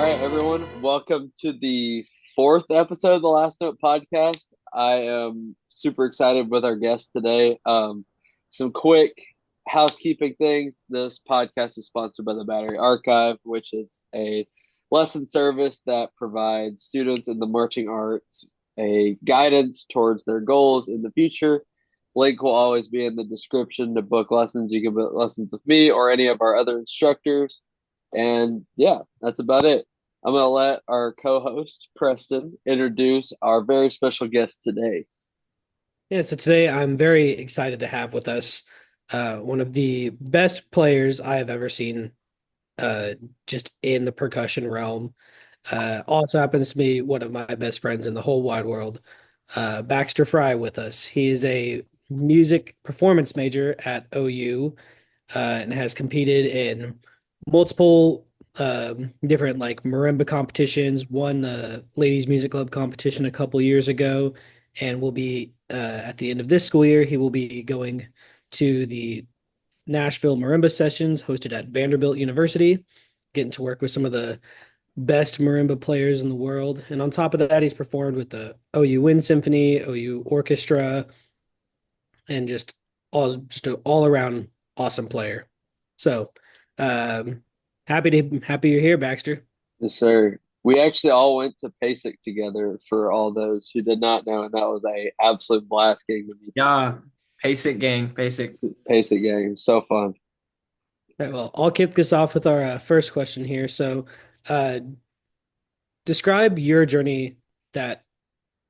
right, everyone. Welcome to the fourth episode of the Last Note podcast. I am super excited with our guest today. Some quick housekeeping things. This podcast is sponsored by the Battery Archive, which is a lesson service that provides students in the marching arts a guidance towards their goals in the future. Link will always be in the description to book lessons. You can book lessons with me or any of our other instructors. And yeah, that's about it. I'm going to let our co host, Preston, introduce our very special guest today. Yeah, so today I'm very excited to have with us one of the best players I have ever seen uh, just in the percussion realm. Also happens to be one of my best friends in the whole wide world, Baxter Fry with us. He is a music performance major at OU and has competed in multiple different like marimba competitions, won the ladies music club competition a couple years ago, and will be at the end of this school year, he will be going to the Nashville marimba sessions hosted at Vanderbilt University, getting to work with some of the best marimba players in the world. And on top of that, he's performed with the OU Wind Symphony, OU Orchestra, and just an all around awesome player. So um happy you're here, Baxter. Yes, sir. We actually all went to PASIC together for all those who did not know, and that was a absolute blast getting to meet Yeah, basic gang, basic. the PASIC gang. So fun. All right, well, I'll kick this off with our first question here. So uh describe your journey that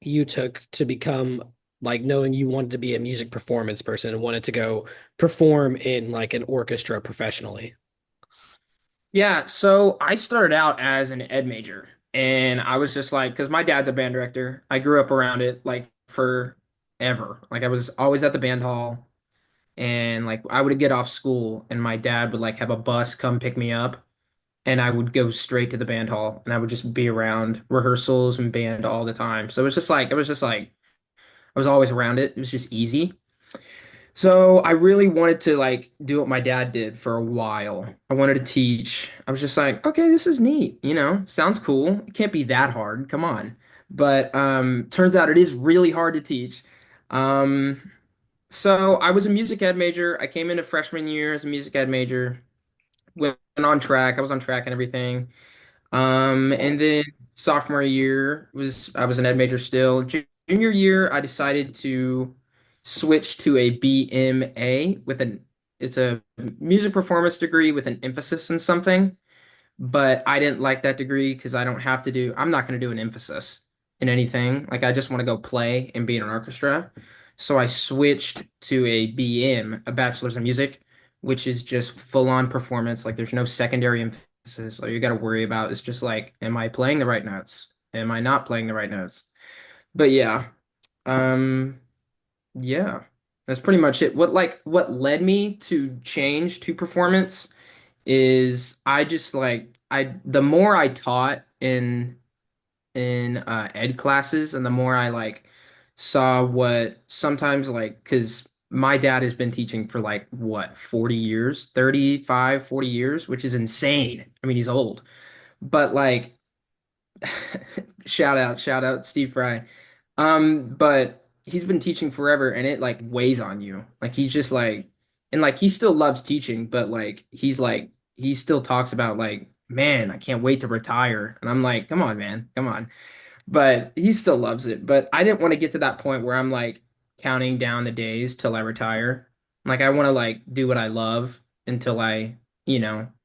you took to become like knowing you wanted to be a music performance person and wanted to go perform in like an orchestra professionally. Yeah, so I started out as an ed major, and I was just like, because my dad's a band director. I grew up around it like forever. Like I was always at the band hall, and like I would get off school, and my dad would like have a bus come pick me up, and I would go straight to the band hall, and I would just be around rehearsals and band all the time. So it was just like I was always around it. It was just easy. So I really wanted to like do what my dad did for a while. I wanted to teach. I was just like, okay, this is neat, sounds cool. It can't be that hard. Come on. But turns out it is really hard to teach. Um so I was a music ed major. I came into freshman year as a music ed major, went on track. I was on track and everything. And then sophomore year was I was an ed major still. Junior year, I decided to switch to a BMA with an it's a music performance degree with an emphasis in something, but I didn't like that degree because I'm not going to do an emphasis in anything. Like I just want to go play and be in an orchestra. So I switched to a BM, a bachelor's in music, which is just full on performance. Like there's no secondary emphasis. All you got to worry about is just like, am I playing the right notes? Am I not playing the right notes? But yeah, um, yeah, that's pretty much it. What led me to change to performance is I just like I the more I taught in ed classes and the more I like saw what sometimes like because my dad has been teaching for like what 40 years, 35, 40 years, which is insane. I mean, he's old, but like shout out Steve Fry. But he's been teaching forever and it like weighs on you. Like he's just like and like he still loves teaching, but like he still talks about like, man, I can't wait to retire. And I'm like, come on, man, come on. But he still loves it. But I didn't want to get to that point where I'm like counting down the days till I retire. Like I want to like do what I love until I,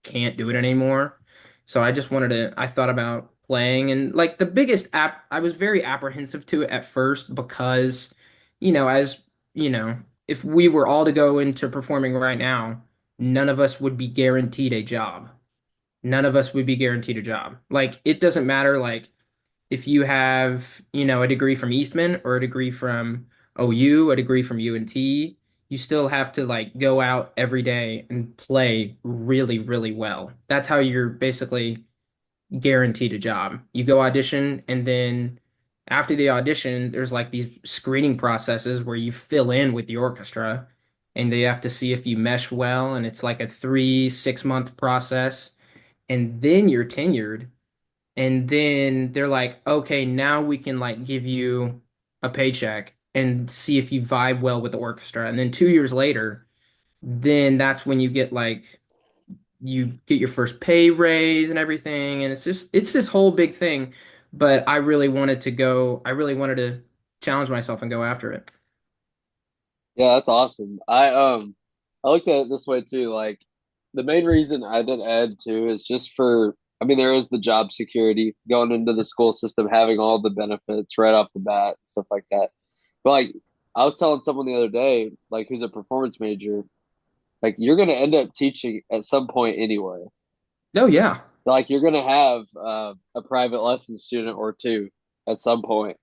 can't do it anymore. So I thought about playing and like the biggest app, I was very apprehensive to it at first because, as, if we were all to go into performing right now, none of us would be guaranteed a job. None of us would be guaranteed a job. Like it doesn't matter like if you have, a degree from Eastman or a degree from OU, a degree from UNT, you still have to like go out every day and play really, really well. That's how you're basically guaranteed a job. You go audition, and then after the audition, there's like these screening processes where you fill in with the orchestra and they have to see if you mesh well. And it's like a 3, 6 month process. And then you're tenured. And then they're like, okay, now we can like give you a paycheck and see if you vibe well with the orchestra. And then 2 years later, then that's when you get like you get your first pay raise and everything. And it's this whole big thing. But I really wanted to challenge myself and go after it. Yeah, that's awesome. I looked at it this way too. Like the main reason I did ed too is just for I mean there is the job security going into the school system, having all the benefits right off the bat, stuff like that. But like I was telling someone the other day, like who's a performance major, like you're gonna end up teaching at some point anyway. Oh yeah. Like you're gonna have a private lesson student or two at some point,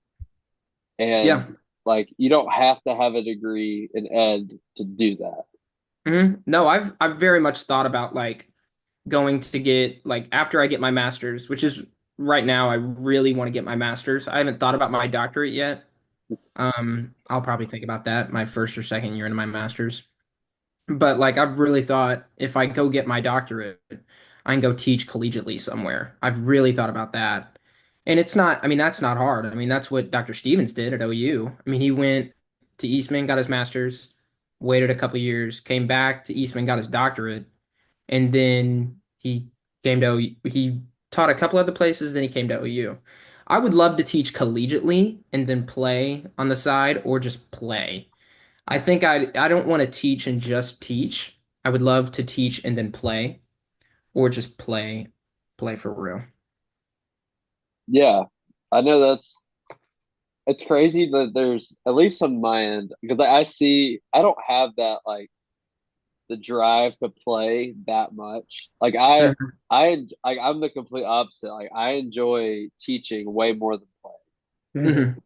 Yeah. and like you don't have to have a degree in ed to do that. No, I've very much thought about like going to get like after I get my master's, which is right now I really want to get my master's. I haven't thought about my doctorate yet. I'll probably think about that my first or second year into my master's. But like I've really thought if I go get my doctorate, I can go teach collegiately somewhere. I've really thought about that. And it's not, I mean, that's not hard. I mean, that's what Dr. Stevens did at OU. I mean, he went to Eastman, got his master's, waited a couple years, came back to Eastman, got his doctorate, and then he came to OU. He taught a couple other places, then he came to OU. I would love to teach collegiately and then play on the side or just play. I don't want to teach and just teach. I would love to teach and then play or just play for real. Yeah, I know that's it's crazy that there's at least on my end because I see I don't have that like the drive to play that much. Mhm. I'm the complete opposite. Like I enjoy teaching way more than playing, Mhm.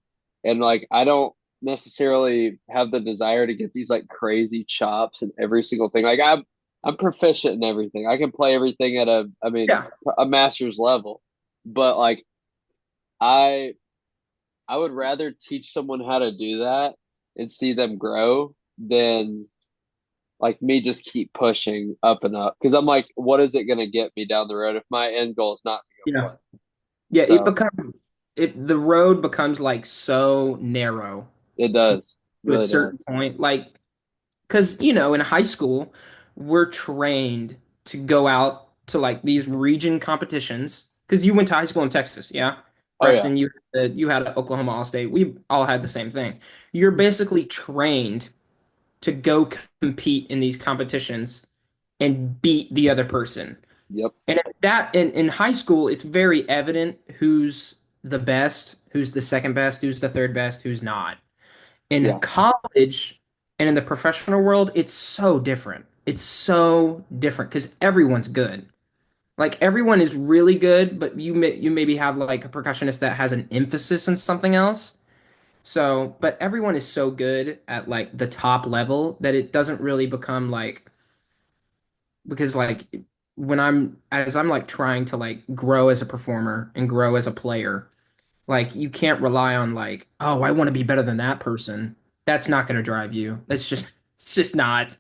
and like I don't necessarily have the desire to get these like crazy chops in every single thing. Like I'm proficient in everything. I can play everything at I mean Yeah. a master's level, but like I I would rather teach someone how to do that and see them grow than like me just keep pushing up and up. Because I'm like, what is it going to get me down the road if my end goal is not to go Yeah. play? Yeah, So the road becomes like so narrow it does, to a really does. certain point. Like, because, you know, in high school, we're trained to go out to like these region competitions. Because you went to high school in Texas, yeah? Oh yeah, Preston, you had Oklahoma All-State. We all had the same thing. You're basically trained to go compete in these competitions and beat the other person. yep, And in high school, it's very evident who's the best, who's the second best, who's the third best, who's not. In yeah, college and in the professional world, it's so different. It's so different because everyone's good. Like everyone is really good, but you maybe have like a percussionist that has an emphasis in something else. So, but everyone is so good at like the top level that it doesn't really become like because like when I'm like trying to like grow as a performer and grow as a player, like you can't rely on like, oh, I want to be better than that person. That's not going to drive you. That's just it's just not.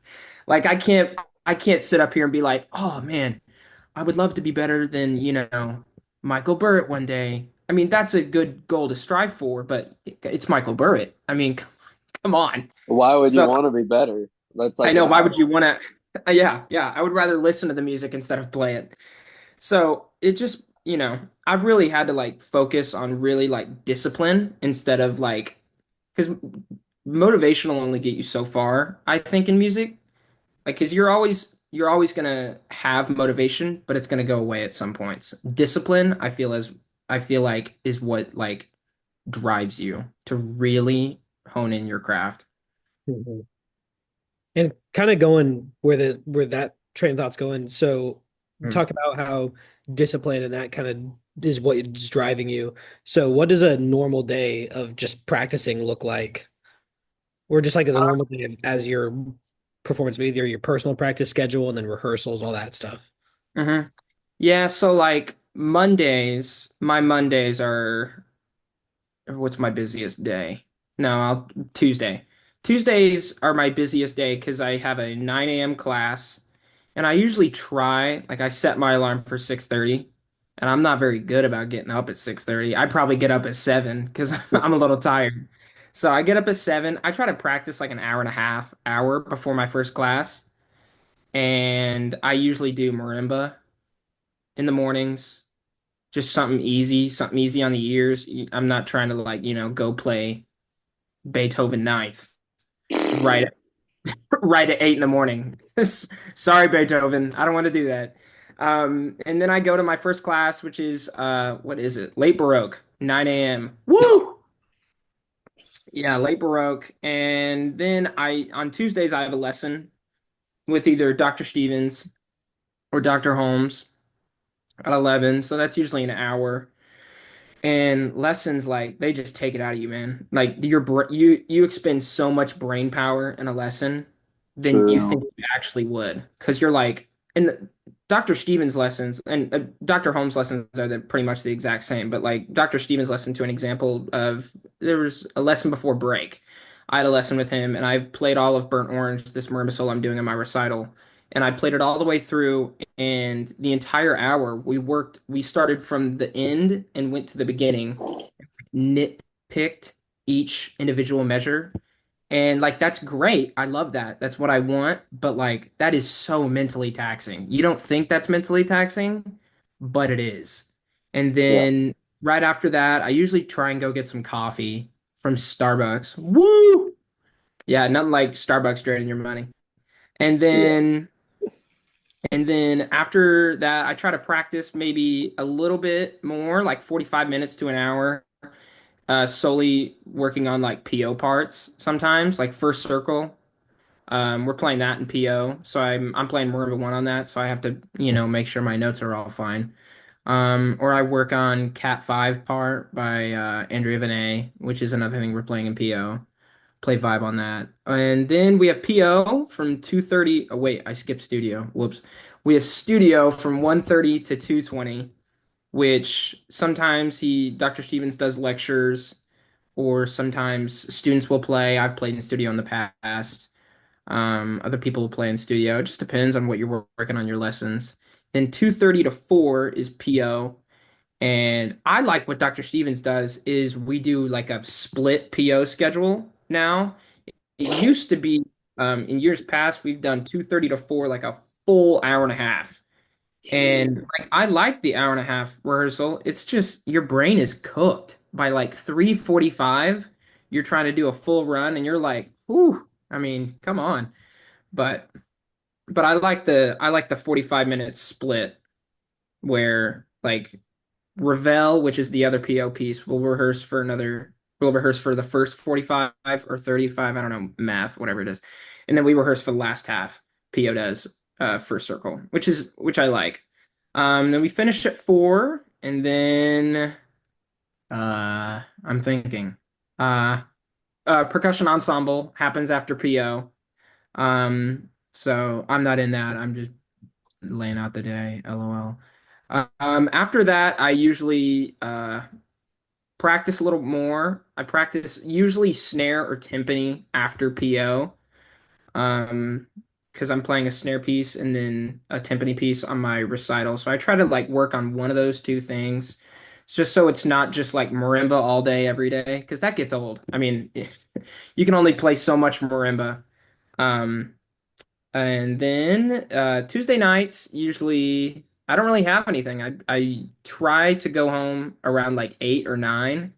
Like I can't sit up here and be like, "Oh man, I would love to be better than, you know, Michael Burritt one day." I mean, that's a good goal to strive for, but it's Michael Burritt. I mean, come on. why would you So want to be better? That's I like know why would you impossible. want to yeah, yeah, I would rather listen to the music instead of play it. So it just, you know, I've really had to like focus on really like discipline instead of like, because motivation will only get you so far, I think, in music. Like, because you're always gonna have motivation, but it's gonna go away at some points. Discipline, I feel like is what like drives you to really hone in your craft. Mhm. And kind of going where that train of thought's going. So Mm. talk about how discipline and that kind of is what is driving you. So what does a normal day of just practicing look like? Or just like the normal day of, as your performance, either your personal practice schedule and then rehearsals, all that stuff. Hmm. Yeah, so like my Mondays are what's my busiest day? No, Tuesday. Tuesdays are my busiest day because I have a 9 a.m. class, and I usually try, like I set my alarm for 6:30, and I'm not very good about getting up at 6:30. I probably get up at 7 because I'm a little tired. So I get up at 7. I try to practice like an hour and a half, hour before my first class, and I usually do marimba in the mornings. Just something easy on the ears. I'm not trying to like, go play Beethoven ninth right right at 8 in the morning. Sorry, Beethoven. I don't want to do that. And then I go to my first class, which is what is it? Late Baroque, 9 a.m. Woo! Yeah, late Baroque. And then I on Tuesdays I have a lesson with either Dr. Stevens or Dr. Holmes at 11. So that's usually an hour. And lessons like they just take it out of you, man. Like you expend so much brain power in a lesson than you think True. you actually would, because you're like, and Dr. Stevens lessons and Dr. Holmes lessons are pretty much the exact same, but like Dr. Stevens lesson to an example of there was a lesson before break. I had a lesson with him, and I played all of Burnt Orange, this marimba solo I'm doing in my recital, and I played it all the way through. And the entire hour we started from the end and went to the beginning, nitpicked each individual measure. And like that's great. I love that. That's what I want. But like that is so mentally taxing. You don't think that's mentally taxing, but it is. And Yeah. then right after that, I usually try and go get some coffee from Starbucks. Woo! Yeah, nothing like Starbucks draining your money. And Yeah. then and then after that, I try to practice maybe a little bit more, like 45 minutes to an hour, solely working on like PO parts sometimes, like first circle. We're playing that in PO, so I'm playing Marimba one on that, so I have to, make sure my notes are all fine. Or I work on Cat 5 part by Andrea Venet, which is another thing we're playing in PO. Play vibe on that. And then we have PO from 2:30. Oh wait, I skipped studio. Whoops. We have studio from 1:30 to 2:20, which sometimes Dr. Stevens does lectures, or sometimes students will play. I've played in studio in the past. Other people will play in studio. It just depends on what you're working on your lessons. Then 2:30 to 4 is PO. And I like what Dr. Stevens does is we do like a split PO schedule now. It used to be in years past we've done 2:30 to 4, like a full hour and a half. And like I like the hour and a half rehearsal. It's just your brain is cooked by like 3:45. You're trying to do a full run and you're like, whew, I mean, come on. But but I like the 45 minute split where like Ravel, which is the other PO piece, we'll rehearse for the first 45 or 35, I don't know, math, whatever it is. And then we rehearse for the last half. PO does first circle, which I like. Then we finish at 4, and then I'm thinking. Uh Percussion ensemble happens after PO. So I'm not in that. I'm just laying out the day, LOL. After that, I usually practice a little more. I practice usually snare or timpani after PO, um, because I'm playing a snare piece and then a timpani piece on my recital. So I try to like work on one of those two things, just so it's not just like marimba all day every day, because that gets old. I mean, you can only play so much marimba. Um, and then Tuesday nights, usually I don't really have anything. I try to go home around like 8 or 9,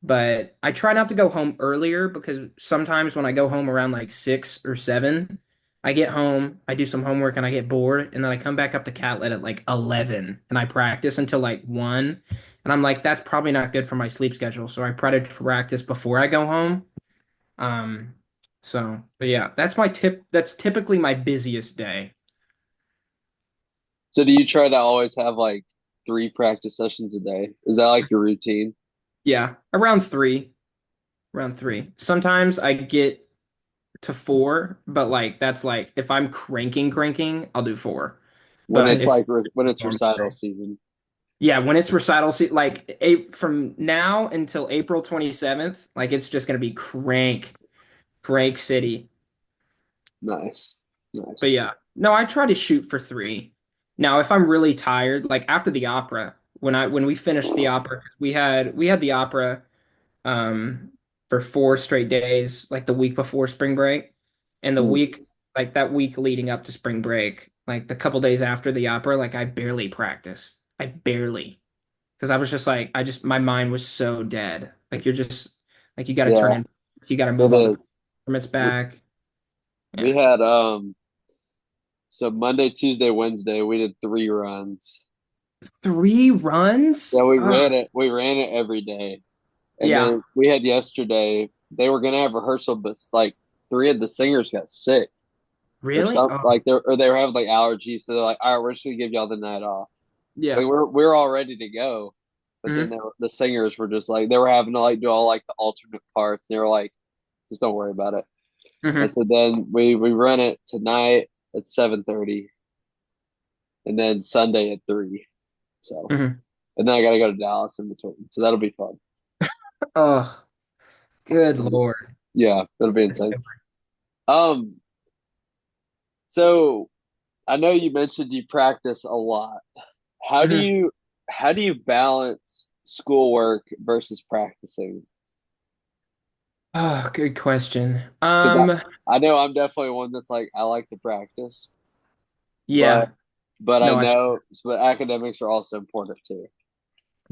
but I try not to go home earlier because sometimes when I go home around like 6 or 7, I get home, I do some homework and I get bored, and then I come back up to Catlet at like 11 and I practice until like 1. And I'm like, that's probably not good for my sleep schedule. So I try to practice before I go home. Um, but yeah, that's my tip. That's typically my busiest day. So do you try to always have like three practice sessions a day? Is that like your routine? Yeah, around 3. Sometimes I get to 4, but like that's like if I'm cranking, I'll do 4. When But it's if like when it's performance recital day. season? Yeah, when it's recital like from now until April 27th, like it's just gonna be crank city. Nice. But Nice. yeah, no, I try to shoot for 3. Now, if I'm really tired, like after the opera, when we finished the opera, we had the opera um for 4 straight days, like the week before spring break, and the Mm, week like that week leading up to spring break, like the couple days after the opera, like I barely practiced. I barely, because I was just like I just my mind was so dead. Like you're just like you got to turn yeah, in, you got to it move all the is. permits We, back. we Yeah, had so Monday, Tuesday, Wednesday, we did 3 runs. 3 runs. Yeah, we ran it every day. And Yeah, then we had yesterday, they were gonna have rehearsal, but like 3 of the singers got sick or really? something, Oh, like they were having like allergies. So they're like, all right, we're just gonna give y'all the night off. yeah. Like we're all ready to go. But then Hmm. the singers were just like they were having to like do all like the alternate parts. They were like, just don't worry about it. And Hmm. so then we run it tonight at 7:30 and then Sunday at 3. So Hmm. and then I gotta go to Dallas in between. So that'll be fun. Oh, good Lord. Yeah, that'll be That's insane. Um, so I know you mentioned you practice a lot. How do Mhm. you how do you balance schoolwork versus practicing? Oh, good question. Because I know I'm definitely one that's like I like to practice, but Yeah. I No, know but academics are also important too.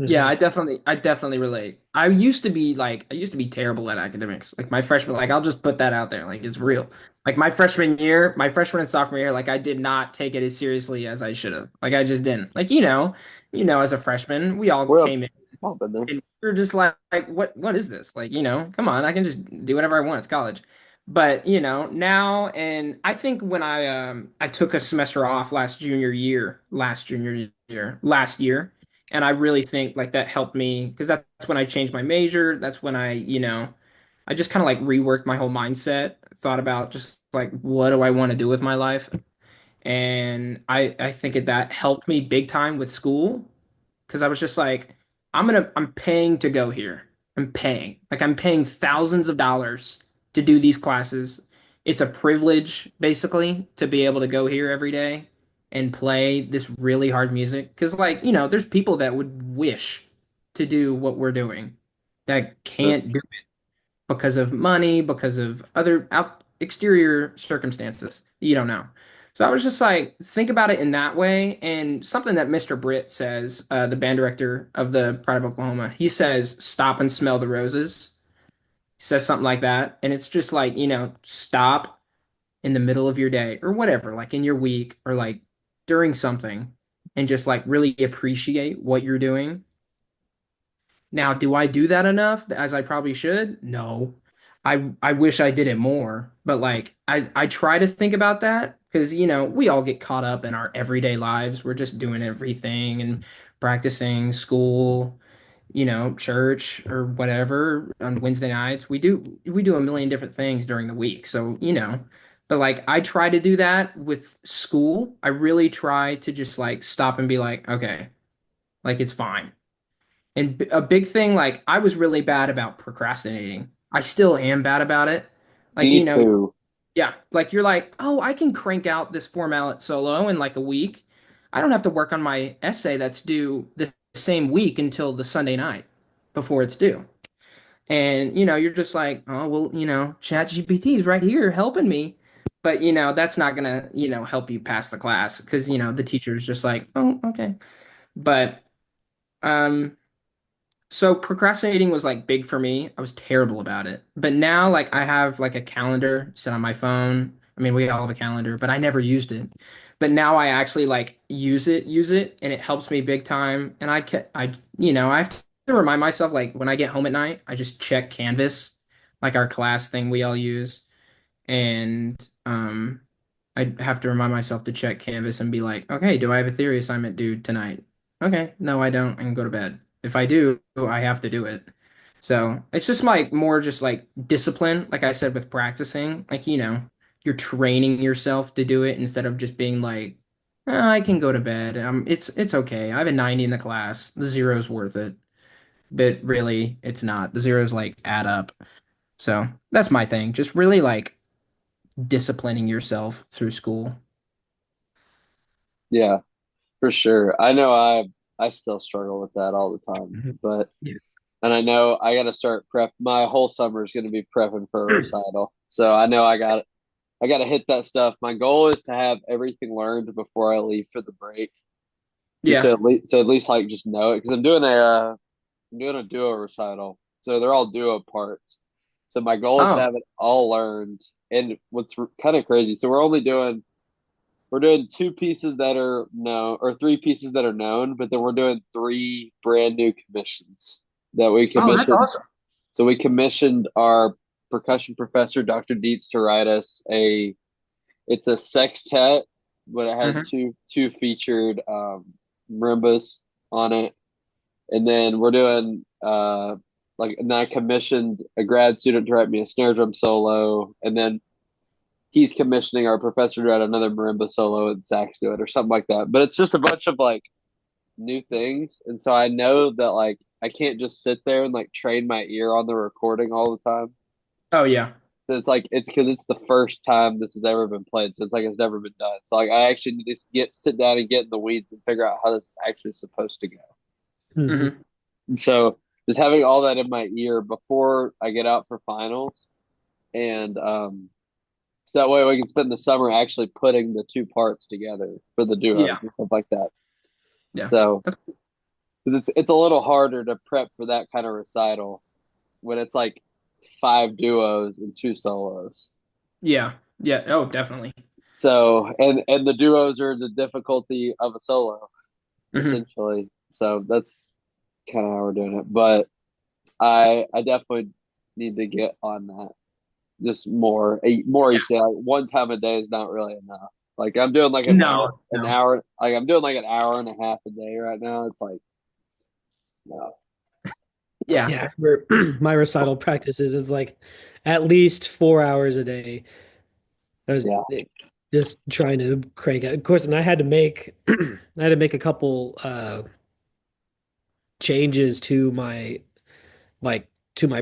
yeah, Mhm. I definitely relate. I used to be terrible at academics. Like my freshman, like I'll just put that out there. Like it's real. Like my freshman and sophomore year, like I did not take it as seriously as I should have. Like I just didn't. Like, as a freshman, we all We're came in all been there. and we're just like what is this? Like, come on, I can just do whatever I want. It's college. But, now, and I think when I took a semester off last year, and I really think like that helped me because that's when I changed my major. That's when I just kind of like reworked my whole mindset, thought about just like what do I want to do with my life? And I think that helped me big time with school because I was just like, I'm paying to go here. I'm paying thousands of dollars to do these classes. It's a privilege, basically, to be able to go here every day and play this really hard music. Because, like, there's people that would wish to do what we're doing that Sure. can't do because of money, because of other exterior circumstances. You don't know. So I was just like, think about it in that way. And something that Mr. Britt says, the band director of the Pride of Oklahoma, he says, stop and smell the roses. He says something like that. And it's just like, stop in the middle of your day or whatever, like in your week or like during something and just like really appreciate what you're doing. Now, do I do that enough as I probably should? No. I wish I did it more, but like I try to think about that because we all get caught up in our everyday lives. We're just doing everything and practicing school, church or whatever on Wednesday nights. We do a million different things during the week. So, but like I try to do that with school. I really try to just like stop and be like, okay, like it's fine. And a big thing, like I was really bad about procrastinating. I still am bad about it. Like, Me too. yeah, like you're like, oh, I can crank out this 4 mallet solo in like a week. I don't have to work on my essay that's due the same week until the Sunday night before it's due. And you're just like, oh well, ChatGPT is right here helping me. But that's not gonna, help you pass the class because the teacher's just like, oh, okay. But um so procrastinating was like big for me. I was terrible about it. But now like I have like a calendar set on my phone. I mean, we all have a calendar, but I never used it. But now I actually like use it, and it helps me big time. And I have to remind myself like when I get home at night, I just check Canvas, like our class thing we all use. And I have to remind myself to check Canvas and be like, okay, do I have a theory assignment due tonight? Okay, no, I don't. I can go to bed. If I do, I have to do it. So it's just like more just like discipline, like I said with practicing, like you're training yourself to do it instead of just being like, "Oh, I can go to bed. It's okay. I have a 90 in the class. The zero's worth it." But really, it's not. The zeros like add up. So that's my thing. Just really like disciplining yourself through school. Yeah, for sure. I know I still struggle with that all the time. Mhm. But Yeah. and I know I got to start prep. My whole summer is going to be prepping for a recital, so I know I got to hit that stuff. My goal is to have everything learned before I leave for the break, just Yeah. so at least like just know it because I'm doing a duo recital, so they're all duo parts. So my goal is to Oh. have it all learned. And what's kind of crazy, so we're doing two pieces that are known or three pieces that are known, but then we're doing three brand new commissions that we Oh, that's commissioned. awesome. So we commissioned our percussion professor, Dr. Dietz, to write us a it's a sextet, but it has Hmm. two featured marimbas on it. And then we're doing and then I commissioned a grad student to write me a snare drum solo, and then he's commissioning our professor to write another marimba solo and sax to it or something like that. But it's just a bunch of like new things, and so I know that like I can't just sit there and like train my ear on the recording all the time. Oh yeah. So it's like it's because it's the first time this has ever been played, so it's like it's never been done. So like I actually need to sit down and get in the weeds and figure out how this is actually supposed to go. Mhm. Hmm. And so just having all that in my ear before I get out for finals, and so that way we can spend the summer actually putting the two parts together for the Yeah. duos and stuff like that. Yeah. So That's- 'cause it's a little harder to prep for that kind of recital when it's like five duos and two solos. yeah. Yeah. Oh, definitely. So and the duos are the difficulty of a solo Hmm. essentially. So that's kind of how we're doing it. But I definitely need to get on that just more Yeah. each day. Like one time a day is not really enough. Like I'm doing like No, an no. hour, like I'm doing like an hour and a half a day right now. It's like no, Yeah. Yeah, my recital practices is like at least 4 hours a day. I was yeah, just trying to crank it. Of course, and I had to make I had to make a couple changes to my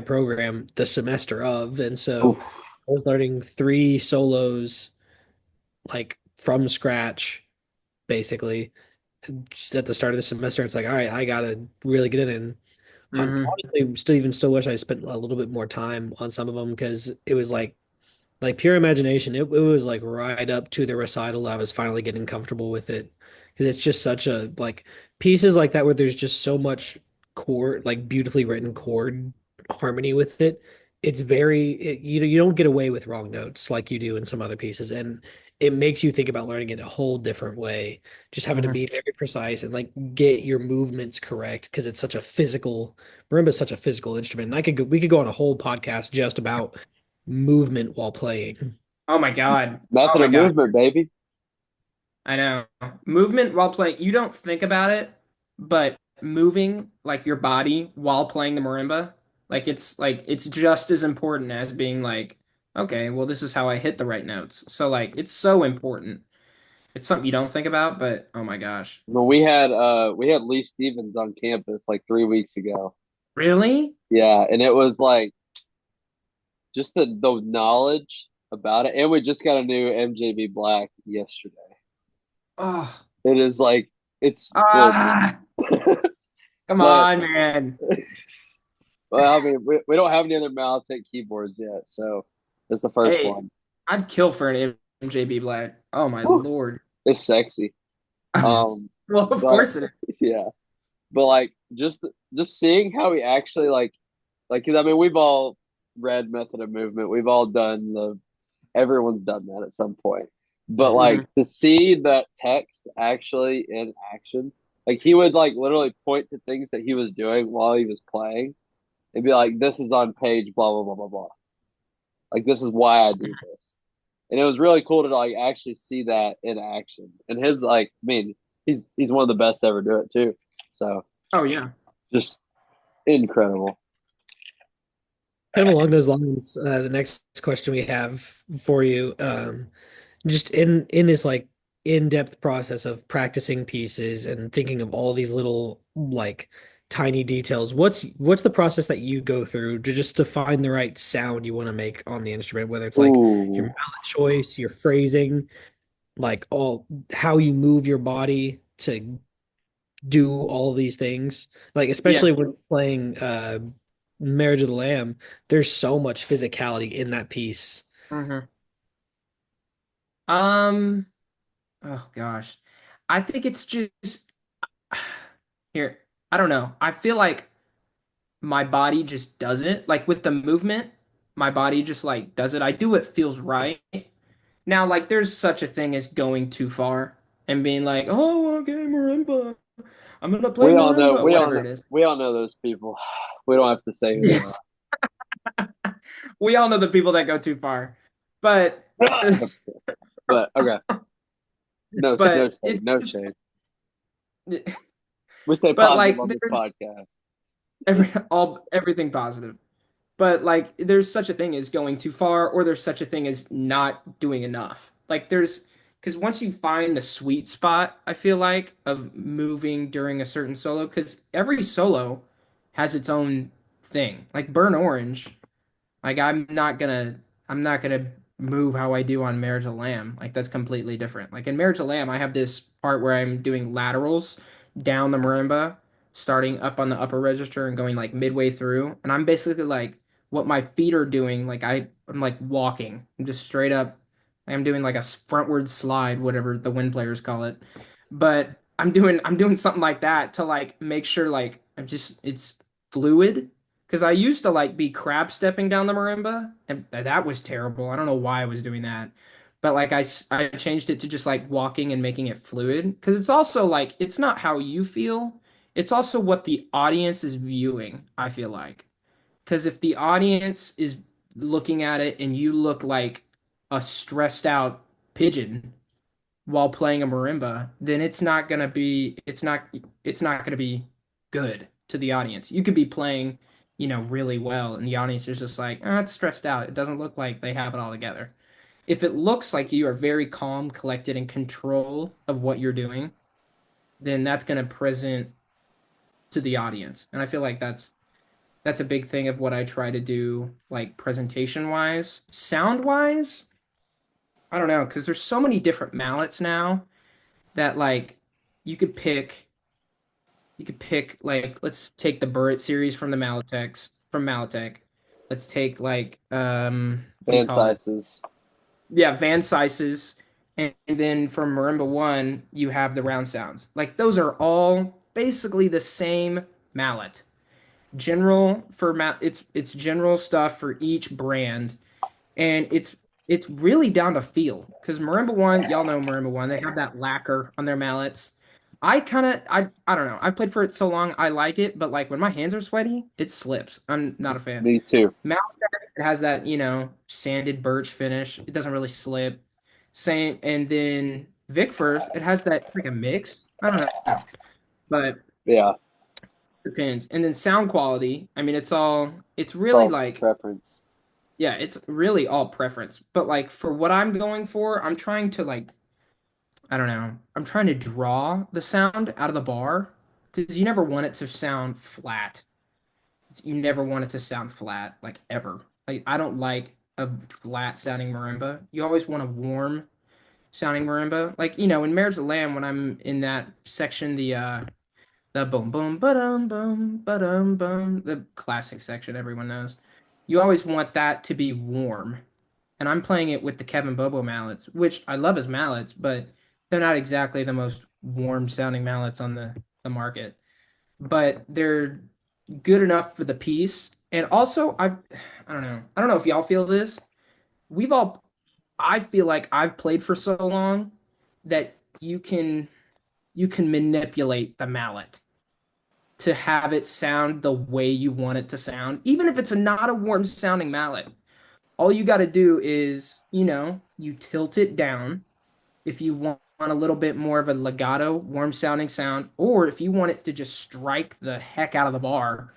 program the semester of, and so oof, I was learning three solos like from scratch, basically. Just at the start of the semester, it's like, all right, I gotta really get in. And Hmm. honestly, still wish I spent a little bit more time on some of them because it was like pure imagination. It was like right up to the recital. I was finally getting comfortable with it because it's just such a like pieces like that where there's just so much chord, like beautifully written chord harmony with it. It's you don't get away with wrong notes like you do in some other pieces, and it makes you think about learning it a whole different way. Just having to Hmm. be very precise and like get your movements correct because it's such a marimba is such a physical instrument. And we could go on a whole podcast just about movement while playing. Oh my God. Oh method my of God. movement, baby. I know. Movement while playing, you don't think about it, but moving like your body while playing the marimba, like it's just as important as being like, okay, well, this is how I hit the right notes. So like it's so important. It's something you don't think about, but oh my gosh. But we had Lee Stevens on campus like 3 weeks ago. Really? Yeah, and it was like just the knowledge about it, and we just got a new MJB Black yesterday. Oh. It is like it's well, Ah, come but on, man. well, I mean, we don't have any other Maltech keyboards yet, so it's the first Hey, one. I'd kill for an MJB Black. Oh my Whew, Lord. it's sexy. Well, of But course it is. yeah, but like just seeing how he actually like 'cause, I mean, we've all read Method of Movement. We've all done the everyone's done that at some point. But Hmm. like to see that text actually in action, like he would like literally point to things that he was doing while he was playing and be like, "This is on page blah blah blah blah blah." Like this is why I do this. And it was really cool to like actually see that in action. And his like, I mean, he's one of the best to ever do it too. So Oh yeah. just incredible. Kind of along those lines, the next question we have for you, just in this like in-depth process of practicing pieces and thinking of all these little like tiny details, what's the process that you go through to just to find the right sound you want to make on the instrument, whether it's like your Ooh. mallet choice, your phrasing, like all how you move your body to do all these things. Like Yeah. especially when playing Marriage of the Lamb, there's so much physicality in that piece. Hmm. Um, oh gosh. I think it's just here. I don't know. I feel like my body just does it. Like with the movement, my body just like does it. I do what feels right. Now, like there's such a thing as going too far and being like, oh, okay, marimba. I'm gonna play We all know. marimba, We all whatever know. it is. We all know those people. We don't have to say who they Yeah. are. We all know the people that go too far. But But okay, no but shade, no shade. it's We stay but positive like on this there's podcast. everything positive. But like there's such a thing as going too far, or there's such a thing as not doing enough. Like there's because once you find the sweet spot, I feel like, of moving during a certain solo, because every solo has its own thing. Like Burn Orange, like I'm not gonna move how I do on Marriage of the Lamb. Like that's completely different. Like in Marriage of the Lamb, I have this part where I'm doing laterals down the marimba, starting up on the upper register and going like midway through. And I'm basically like what my feet are doing, like I'm like walking. I'm just straight up. I'm doing like a frontward slide, whatever the wind players call it. But I'm doing something like that to like make sure like I'm just it's fluid because I used to like be crab stepping down the marimba, and that was terrible. I don't know why I was doing that. But like I changed it to just like walking and making it fluid. Because it's also like, it's not how you feel, it's also what the audience is viewing, I feel like. Because if the audience is looking at it and you look like a stressed out pigeon while playing a marimba, then it's not gonna be good to the audience. You could be playing, really well, and the audience is just like, it's stressed out. It doesn't look like they have it all together. If it looks like you are very calm, collected, in control of what you're doing, then that's gonna present to the audience. And I feel like that's a big thing of what I try to do, like presentation wise. Sound wise, I don't know, because there's so many different mallets now that like you could pick you could pick like let's take the Burret series from the Malatex from Malatech. Let's take like what do you Band call it? sizes. Yeah, Van Sices. And then from Marimba 1, you have the round sounds. Like those are all basically the same mallet. General for it's general stuff for each brand, and it's really down to feel because Marimba One, y'all know Marimba One, they have that lacquer on their mallets. I don't know. I've played for it so long, I like it, but like when my hands are sweaty, it slips. I'm not a fan. Me too. Malletech, it has that, sanded birch finish. It doesn't really slip. Same, and then Vic Firth, it has that like a mix. I don't know, but Yeah, depends. And then sound quality, I mean, it's it's really all like, preference. yeah, it's really all preference. But like for what I'm going for, I'm trying to like, I don't know, I'm trying to draw the sound out of the bar because you never want it to sound flat. You never want it to sound flat, like ever. Like I don't like a flat sounding marimba. You always want a warm sounding marimba. Like, in Marriage of the Lamb, when I'm in that section, the boom boom ba-dum bum, the classic section everyone knows. You always want that to be warm. And I'm playing it with the Kevin Bobo mallets, which I love as mallets, but they're not exactly the most warm sounding mallets on the market. But they're good enough for the piece. And also I don't know. I don't know if y'all feel this. We've all I feel like I've played for so long that you can manipulate the mallet to have it sound the way you want it to sound, even if it's not a warm sounding mallet. All you got to do is, you tilt it down if you want a little bit more of a legato, warm sounding sound, or if you want it to just strike the heck out of the bar,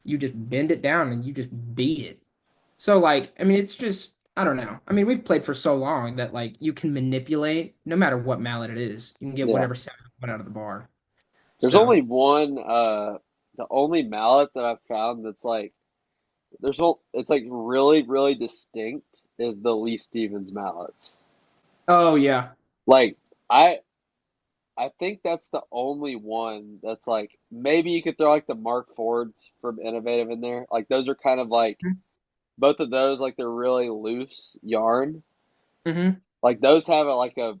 you just bend it down and you just beat it. So, like, I mean, it's just, I don't know. I mean, we've played for so long that, like, you can manipulate no matter what mallet it is. You can get Yeah. whatever sound you want out of the bar. There's So, only one. The only mallet that I've found that's like it's like really really distinct is the Lee Stevens mallets. oh, yeah. Like I I think that's the only one that's like maybe you could throw like the Mark Fords from Innovative in there. Like those are kind of like both of those like they're really loose yarn. Mm-hmm. Like those have a like a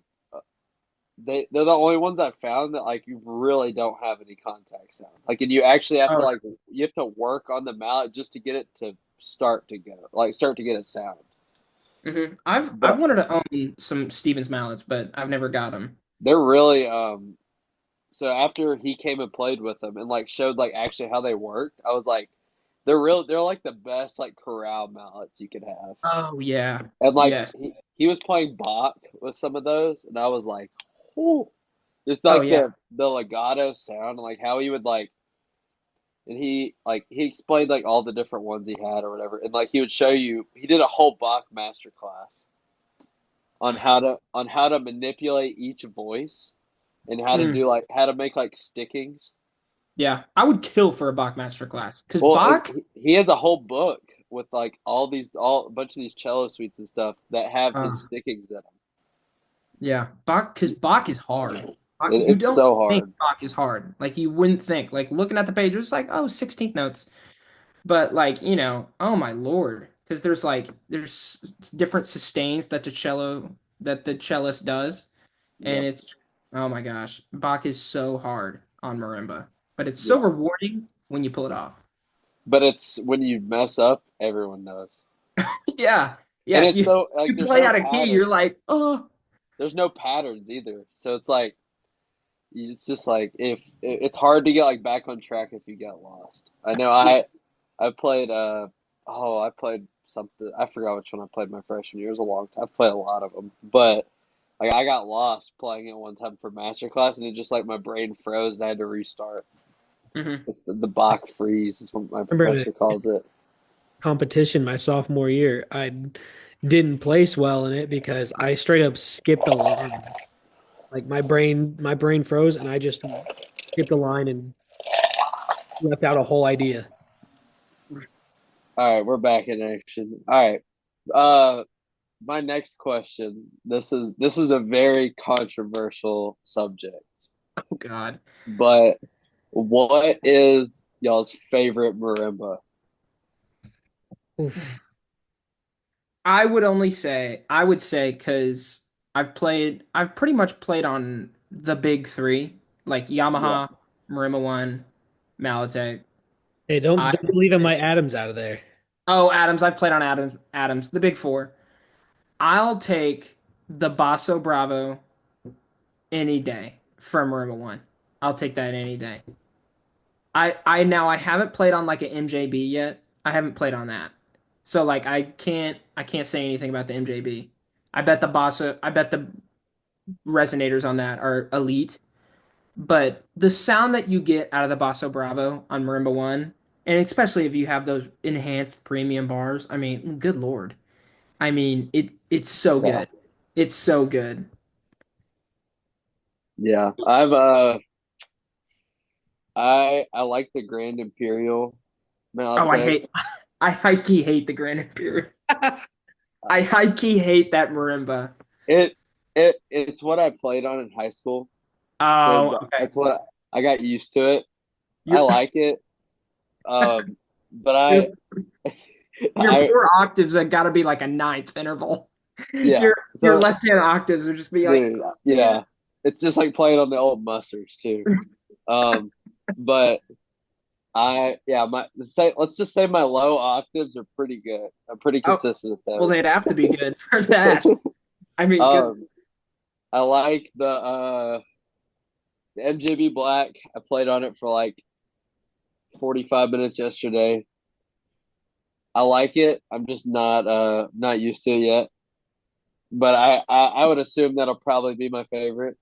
they're the only ones I've found that like you really don't have any contact sound. Like and you actually have to Oh, like you have to work on the mallet just to get it to start to get it sound. mm-hmm. I've But wanted to own some Stevens mallets, but I've never got them. they're really so after he came and played with them and like showed like actually how they worked, I was like they're like the best like corral mallets you could have. Oh yeah. And like Yes. he was playing Bach with some of those and I was like, whew. Just Oh like yeah. the legato sound and like how he would like and he explained like all the different ones he had or whatever and like he would show you he did a whole Bach master class on how to manipulate each voice and how to Mm. do like how to make like stickings. Yeah. I would kill for a Bach master class because Well, Bach. he has a whole book with like all a bunch of these cello suites and stuff that have his Uh, stickings in them. yeah, Bach because Bach is hard. You It's don't so think hard. Bach is hard. Like you wouldn't think. Like looking at the page, it's like, oh, 16th notes. But like, oh my Lord. Because there's different sustains that the cellist does. And Yep. it's oh my gosh. Bach is so hard on marimba. But it's so Yeah. rewarding when you pull it off. But it's when you mess up, everyone knows. Yeah. Yeah. And If it's you so like you play out of key, you're like, oh there's no patterns either. So it's like it's just like if it's hard to get like back on track if you get lost. I know yeah. I played I played something I forgot which one I played my freshman year. It was a long time. I've played a lot of them, but like I got lost playing it one time for master class, and it just like my brain froze and I had to restart. Hmm. It's the Bach freeze is what my Remember professor the calls it. competition my sophomore year. I didn't place well in it because I straight up skipped a line. Like my brain froze and I just skipped a line and left out a whole idea. All right, we're back in action. All right, uh, my next question. This is a very controversial subject, Oh God. but what is y'all's favorite marimba? Oof. I would say because I've pretty much played on the big three, like Yeah, Yamaha, Marima One, Malitech. Hey, I don't would believe in say, my Adams out of there. oh, Adams, I've played on Adams, the big four. I'll take the Basso Bravo any day from Marima One. I'll take that any day. I haven't played on like an MJB yet. I haven't played on that. So like I can't say anything about the MJB. I bet the resonators on that are elite, but the sound that you get out of the Basso Bravo on Marimba 1, and especially if you have those enhanced premium bars, I mean, good Lord. I mean, it's so yeah, good. It's so good. yeah. I like the Grand Imperial Oh, Malachek. I high key hate the Grand Imperial. I high key hate that marimba. It it's what I played on in high school, so Oh, okay. that's what I got used to it. I Your like it, but your your I poor octaves have got to be like a ninth interval. yeah. Your So left hand octaves would just be like, dude, oh, man. yeah, it's just like playing on the old musters too. Um, but my say let's just say my low octaves are pretty good. I'm pretty Oh, consistent with well, they'd those. have to be good for that. I mean, good. Um, I like the MJB Black. I played on it for like 45 minutes yesterday. I like it. I'm just not used to it yet. But I would assume that'll probably be my favorite.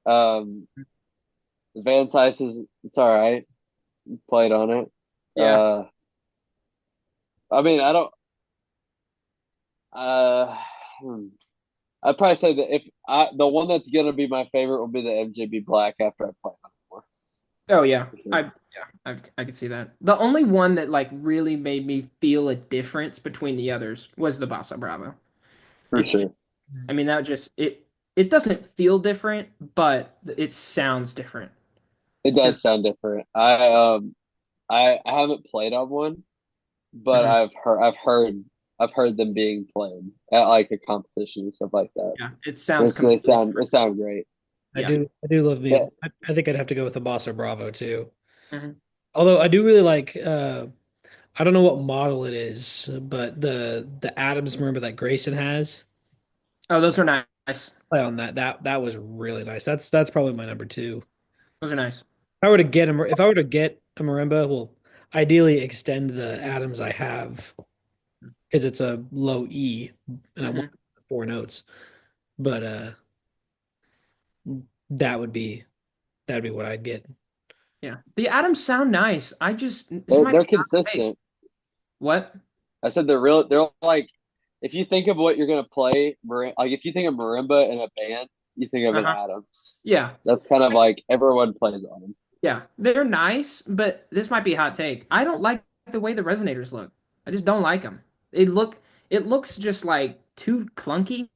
Um, the Van Sice is it's all right. Played on it. Yeah. Uh, I mean I don't. Uh, hmm. I'd probably say that if the one that's gonna be my favorite will be the MJB Black after I play on it more. Oh yeah. For sure. I could see that. The only one that like really made me feel a difference between the others was the Bassa Bravo. For It's sure. I mean that just it. it doesn't feel different, but it sounds different. It does Because sound different. I haven't played on one, but Mhm. I've heard them being played at like a competition and stuff like that. Yeah, it sounds They completely sound great. yeah. I do love me. Yeah, I think I'd have to go with the Bossa Bravo too. Mhm. Although I do really like I don't know what model it is, but the Adams marimba that Grayson has, Oh, those are nice. play on that. That was really nice. That's probably my number two. Those are nice. If I were to get a marimba, well, ideally extend the Adams I have because it's a low E and I want Hmm. four notes. But that would be that'd be what I'd get. Yeah, the atoms sound nice. This might they're be hot take. consistent. What? I said they're real. They're like if you think of what you're gonna play, like if you think of marimba in a band, you think of an Uh-huh. Adams. Yeah. That's kind of like everyone plays on them. Yeah, they're nice, but this might be a hot take. I don't like the way the resonators look. I just don't like them. It looks just like too clunky.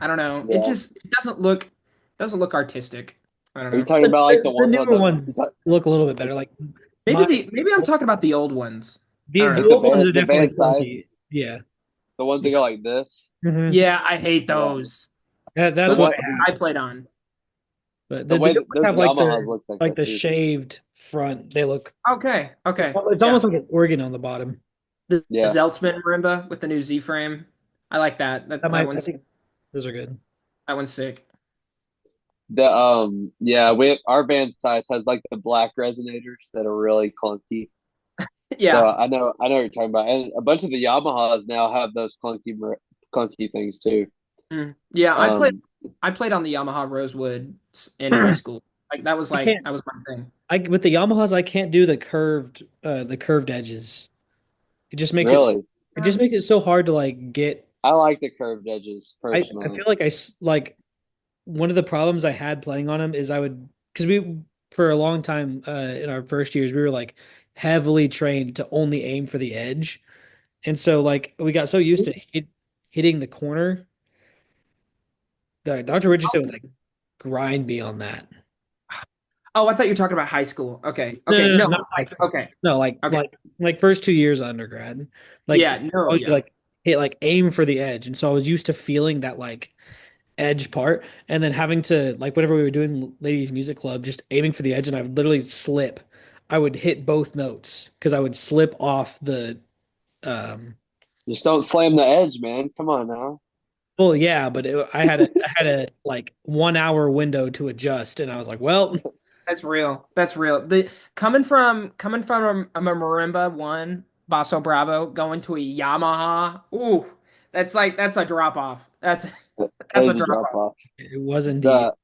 I don't know. Yeah. It doesn't look artistic. I don't Are you know. talking But about like the the ones on newer the ones look a little bit better. Like my Maybe I'm talking about the old ones. I don't the know. old ones are the definitely band size, clunky. Yeah. the ones that Yeah. go like this? Hmm. Yeah, I hate Yeah. those. The That's Those are what one I the have. I played on. But the the way new that ones those have Yamahas look like like that the too. shaved front. They look Okay, okay. it's Yeah. almost like an organ on the bottom. The Yeah. Zeltzman marimba with the new Z frame. I like that. I think those are good. That one's sick. We our band size has like the black resonators that are really clunky. So Yeah. I know what you're talking about, and a bunch of the Yamahas now have those clunky things too. Mm. Yeah, Um, I played on the Yamaha Rosewood in high school. I can't that was my thing. I with the Yamahas I can't do the curved edges. It just makes really, it just makes it so hard to like get I like the curved edges I personally. feel like like one of the problems I had playing on them is I would because we for a long time in our first years we were like heavily trained to only aim for the edge. And so like we got so used to hitting the corner. Dr. Richardson would like grind me on that. Oh, I thought you were talking about high school. Okay. No, Okay. no, no, No. not high school. Okay. No, Okay. like first 2 years of undergrad. Like Yeah. No. oh, you Yeah. like hit like aim for the edge. And so I was used to feeling that like edge part and then having to like whenever we were doing ladies music club just aiming for the edge and I would literally slip. I would hit both notes because I would slip off the um Just don't slam the edge, man. Come on now. well yeah, but I had a like 1 hour window to adjust and I was like, well, That's real. That's real. The coming from a marimba one Basso Bravo going to a Yamaha. Ooh, that's a drop off. That That's a is a drop drop off. off. it was indeed. The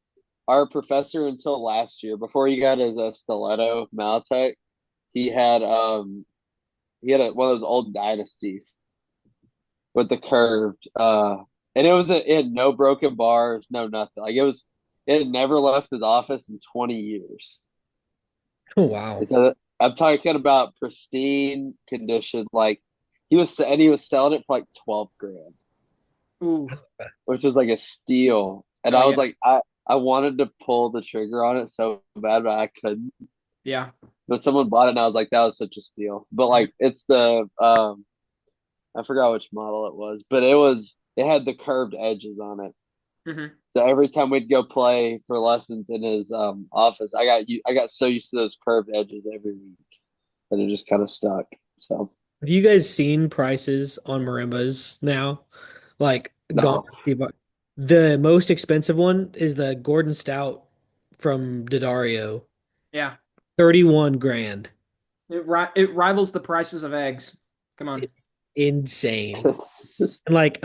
Our professor until last year, before he got his stiletto Maltech, he had one of those old dynasties with the curved and it had no broken bars, no nothing. It had never left his office in 20 years. Oh wow. It's I'm talking about pristine condition. Like he was selling it for like 12 grand, Ooh. That's not bad. which was like a steal. And Oh I was yeah. like, I wanted to pull the trigger on it so bad, but I couldn't. Yeah. But someone bought it, and I was like, that was such a steal. But like, it's the I forgot which model it was, but it had the curved edges on it. Hmm. So every time we'd go play for lessons in his office, I got so used to those curved edges every week that it just kind of stuck. So Have you guys seen prices on marimbas now? Like gone no, Steve. The most expensive one is the Gordon Stout from Didario. Yeah. 31 grand. It rivals the prices of eggs. Come on. It's insane. And like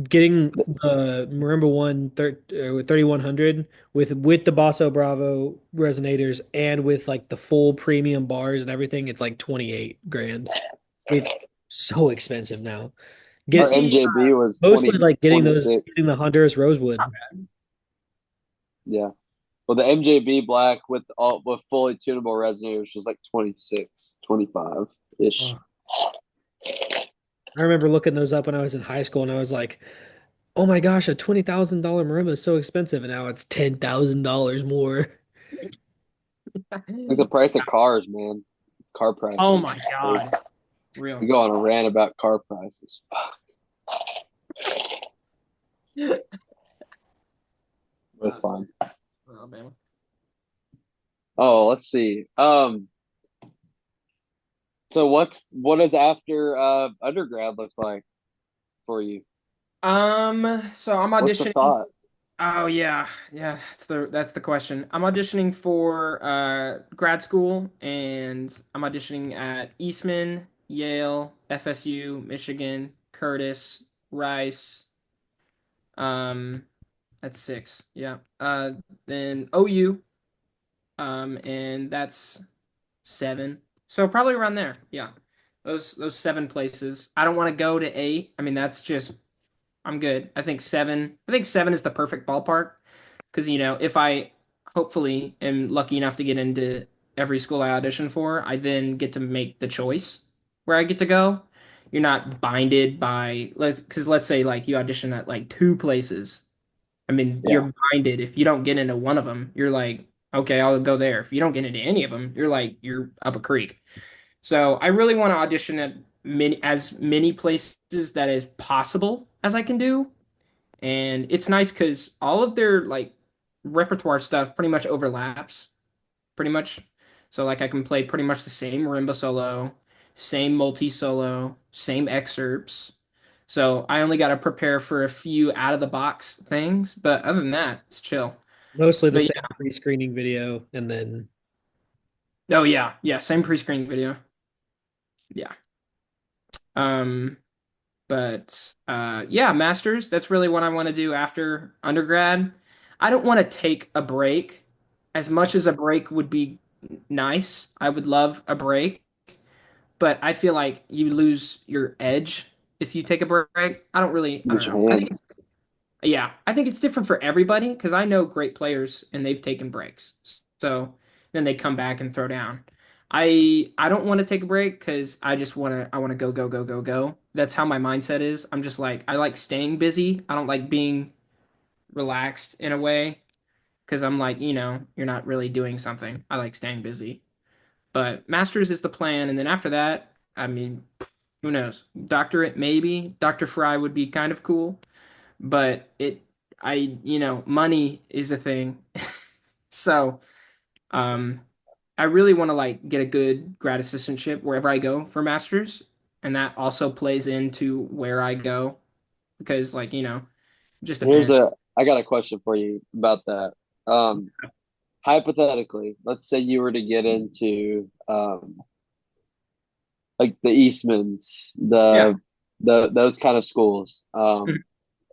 getting the marimba one 3100 with the Basso Bravo resonators and with like the full premium bars and everything, it's like 28 grand. It's so expensive now. You our Get see, MJB was mostly like getting 26. the Honduras Rosewood. Yeah. Well, the MJB black with fully tunable resonators was like 26, 25 ish. Oh, I remember looking those up when I was in high school and I was like, Oh my gosh, a $20,000 marimba is so expensive, and now it's $10,000 more. Like the price of cars, man. Car Oh prices. my God. Real. We go on a rant about car prices. That's fine. Oh, man. Oh, let's see. So what does after undergrad look like for you? So I'm What's the auditioning. thought? Oh yeah, yeah, that's the question. I'm auditioning for grad school and I'm auditioning at Eastman, Yale, FSU, Michigan, Curtis, Rice. Um that's six. Yeah. Then OU, and that's seven. So probably around there. Yeah. Those seven places. I don't want to go to eight. I mean, that's just I'm good. I think seven is the perfect ballpark because if I hopefully am lucky enough to get into every school I audition for, I then get to make the choice where I get to go. You're not binded by let's say like you audition at like two places. I mean, Yeah. you're binded. If you don't get into one of them, you're like, okay, I'll go there. If you don't get into any of them, you're like, you're up a creek. So I really want to audition at as many places that is possible as I can do. And it's nice because all of their like repertoire stuff pretty much overlaps, pretty much. So like I can play pretty much the same marimba solo, same multi solo, same excerpts. So I only got to prepare for a few out of the box things, but other than that, it's chill. Mostly the But same pre-screening video, and then yeah, oh yeah, yeah, same pre-screening video. Yeah. Um, but yeah, masters, that's really what I want to do after undergrad. I don't want to take a break as much as a break would be nice. I would love a break, but I feel like you lose your edge if you take a break. I Use don't your know. I think hands. yeah, I think it's different for everybody because I know great players and they've taken breaks. So then they come back and throw down. I don't want to take a break because I want to go go go go go. That's how my mindset is. I'm just like I like staying busy. I don't like being relaxed in a way because I'm like, you're not really doing something. I like staying busy. But masters is the plan, and then after that, I mean, who knows? Doctorate maybe. Dr. Fry would be kind of cool, but money is a thing. So, um, I really want to like get a good grad assistantship wherever I go for masters, and that also plays into where I go because like, it just Here's depends. a I got a question for you about that. Um, Hypothetically, let's say you were to get into like the Eastmans, Yeah. the those kind of schools.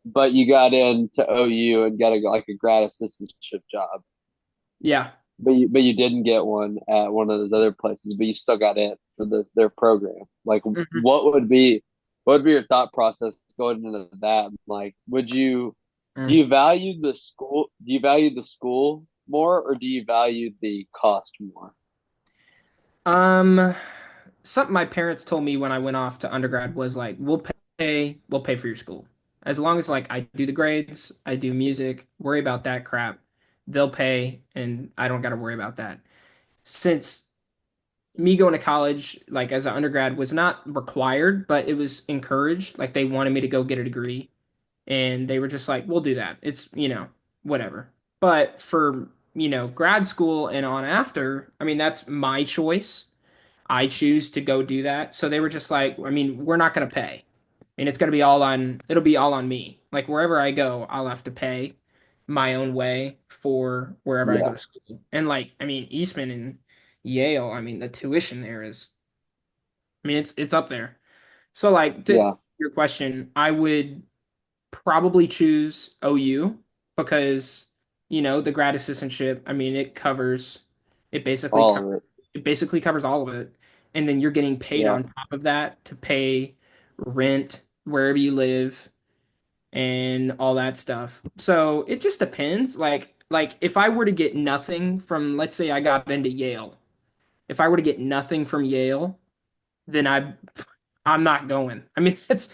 But you got into OU and got like a grad assistantship job. Yeah. But you didn't get one at one of those other places, but you still got in for their program. Like Mhm. what would be your thought process going into that? Like would you do Mm. you value the school more or do you value the cost more? Um, Something my parents told me when I went off to undergrad was like, we'll pay for your school. As long as like I do the grades, I do music, worry about that crap, they'll pay and I don't got to worry about that. Since me going to college, like as an undergrad, was not required, but it was encouraged. Like they wanted me to go get a degree and they were just like, we'll do that. It's, whatever. But for, grad school and on after, I mean, that's my choice. I choose to go do that. So they were just like, I mean, we're not going to pay. And it'll be all on me. Like wherever I go, I'll have to pay my own way for wherever I go Yeah, to school. And like, I mean, Eastman and Yale, I mean, the tuition there is, I mean, it's up there. So like to yeah, your question, I would probably choose OU because, the grad assistantship, I mean, it basically all covers of it. it basically covers all of it. And then you're getting paid Yeah, on top of that to pay rent wherever you live and all that stuff. So it just depends. Like if I were to get nothing from, let's say I got into Yale, if I were to get nothing from Yale, then I'm not going. I mean, it's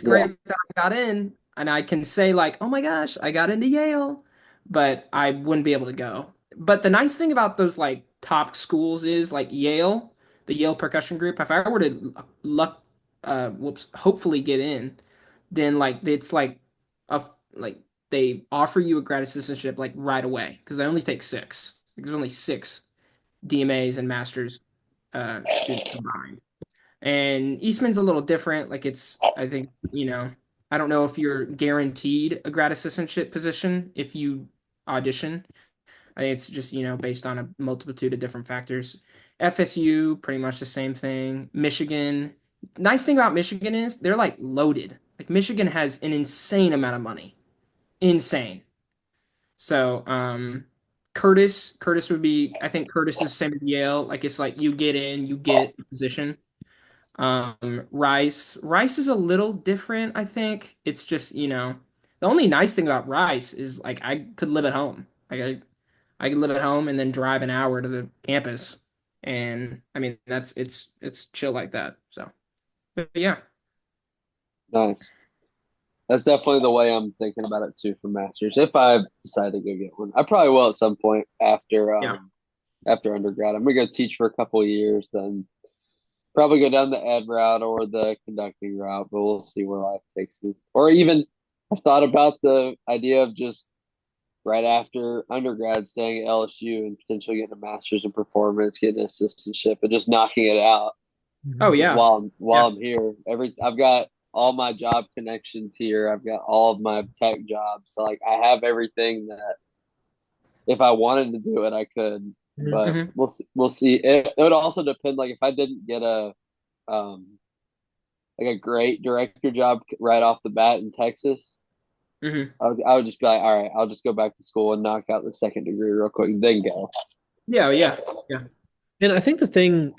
yeah, great that I got in, and I can say like, oh my gosh, I got into Yale, but I wouldn't be able to go. But the nice thing about those like top schools is like Yale, the Yale percussion group. If I were to luck, hopefully get in, then like it's a like they offer you a grad assistantship like right away because they only take six. Like, there's only six DMAs and masters students combined. And Eastman's a little different. Like I think, I don't know if you're guaranteed a grad assistantship position if you audition. I think it's just, based on a multitude of different factors. FSU, pretty much the same thing. Michigan. Nice thing about Michigan is they're like loaded. Like Michigan has an insane amount of money. Insane. So, Curtis would be, I think Curtis is the same as Yale. Like it's like you get in, you get a position. Rice is a little different, I think. It's just, the only nice thing about Rice is like I could live at home. Like I could live at home and then drive an hour to the campus. And I mean it's chill like that. So but yeah. Nice. That's definitely the way I'm thinking about it too for masters. If I decide to go get one, I probably will at some point Yeah. after undergrad. I'm gonna go teach for a couple of years, then probably go down the ed route or the conducting route, but we'll see where life takes me. Or even I've thought about the idea of just right after undergrad staying at LSU and potentially getting a master's in performance, getting an assistantship, and just knocking it out Oh yeah. while Yeah. I'm here. I've got all my job connections here. I've got all of my tech jobs. So like I have everything that if I wanted to do it, I could. But Hmm. we'll see. It would also depend. Like if I didn't get a um like a great director job right off the bat in Texas, Hmm. I would just be like, all right, I'll just go back to school and knock out the second degree real quick, and then go. Yeah, yeah. Yeah. And I think the thing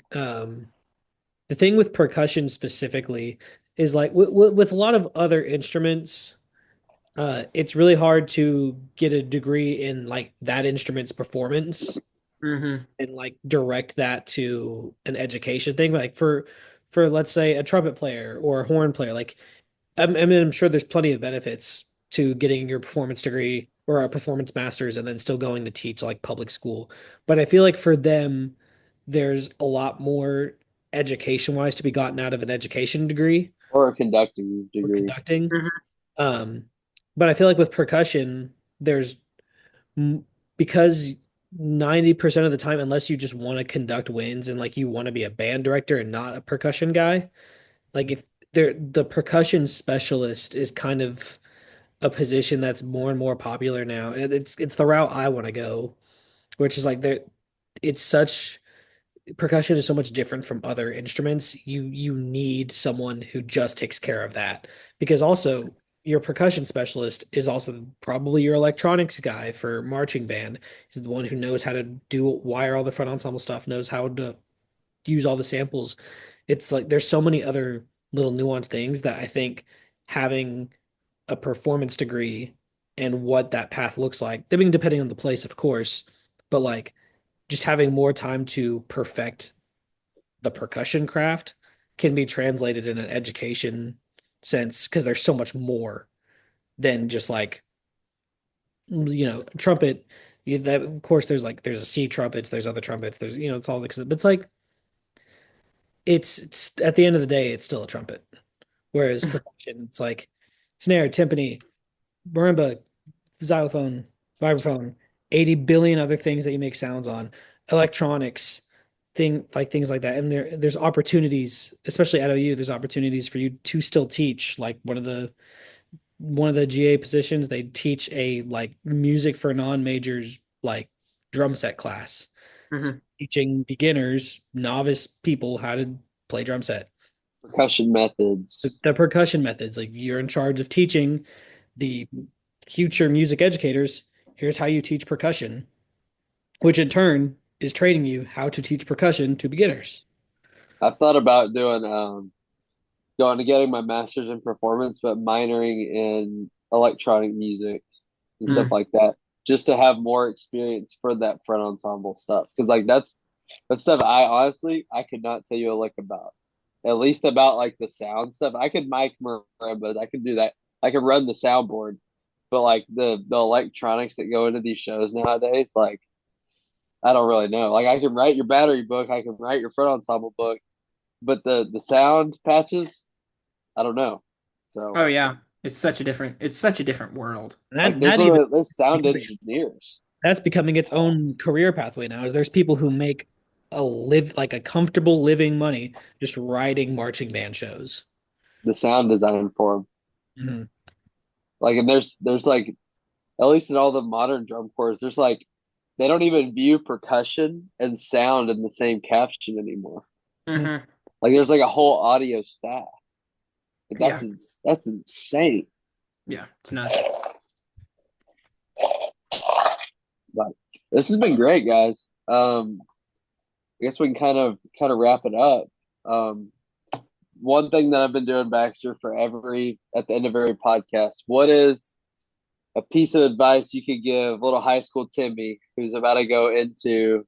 with percussion specifically is like with a lot of other instruments, it's really hard to get a degree in like that instrument's performance Hmm. and like direct that to an education thing. Like for let's say a trumpet player or a horn player, like I mean, I'm sure there's plenty of benefits to getting your performance degree or a performance master's and then still going to teach like public school. But I feel like for them, there's a lot more education wise to be gotten out of an education degree Or a conducting or degree. conducting. Hmm. Um, but I feel like with percussion, there's because 90% of the time, unless you just want to conduct winds and like you want to be a band director and not a percussion guy, like if the percussion specialist is kind of a position that's more and more popular now. And it's the route I want to go, which is like there it's such percussion is so much different from other instruments. You need someone who just takes care of that because also your percussion specialist is also probably your electronics guy for marching band. He's the one who knows how to do wire all the front ensemble stuff, knows how to use all the samples. It's like there's so many other little nuanced things that I think having a performance degree and what that path looks like, I mean, depending on the place, of course, but like just having more time to perfect the percussion craft can be translated in an education sense because there's so much more than just like trumpet. That of course there's a C trumpets, there's other trumpets, there's it's all like but it's like it's at the end of the day it's still a trumpet. Whereas percussion it's like snare, timpani, marimba, xylophone, vibraphone, 80 billion other things that you make sounds on, electronics, things like that. And there's opportunities, especially at OU, there's opportunities for you to still teach. Like one of the GA positions, they teach a like music for non-majors like drum set class. So Hmm. teaching beginners, novice people how to play drum set. Percussion The, methods. the percussion methods, like you're in charge of teaching the future music educators, here's how you teach percussion, which in turn is training you how to teach percussion to beginners. I've thought about doing going to getting my master's in performance, but minoring in electronic music and stuff Mm. like that, just to have more experience for that front ensemble stuff. Because like that's stuff I could not tell you a lick about. At least about like the sound stuff. I could mic marimbas. I could do that. I can run the soundboard, but like the electronics that go into these shows nowadays, like I don't really know. Like I can write your battery book, I can write your front ensemble book, but the sound patches, I don't know. So Oh yeah. It's such a different world. That like there's that even literally there's sound engineers. that's becoming its own career pathway now. Is there's people who make a comfortable living money just writing marching band shows. The sound design for them. Mhm. Like and there's like at least in all the modern drum corps, there's like they don't even view percussion and sound in the same caption anymore. Hmm. Like there's like a whole audio staff. Yeah. That's insane. Yeah. It's nuts. But this has been great, guys. I guess we can kind of wrap it up. Um, one thing that I've been doing, Baxter, for every at the end of every podcast, what is a piece of advice you could give little high school Timmy who's about to go into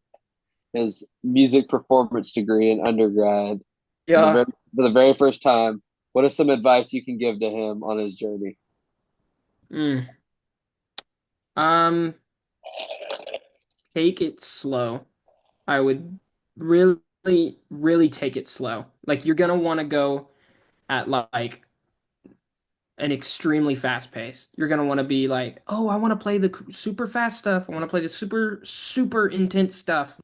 his music performance degree in undergrad for the Yeah. for the very first time? What is some advice you can give to him on his journey? Mm. Um, Take it slow. I would really, really take it slow. Like you're gonna want to go at like an extremely fast pace. You're gonna want to be like, oh, I want to play the super fast stuff. I want to play the super, super intense stuff,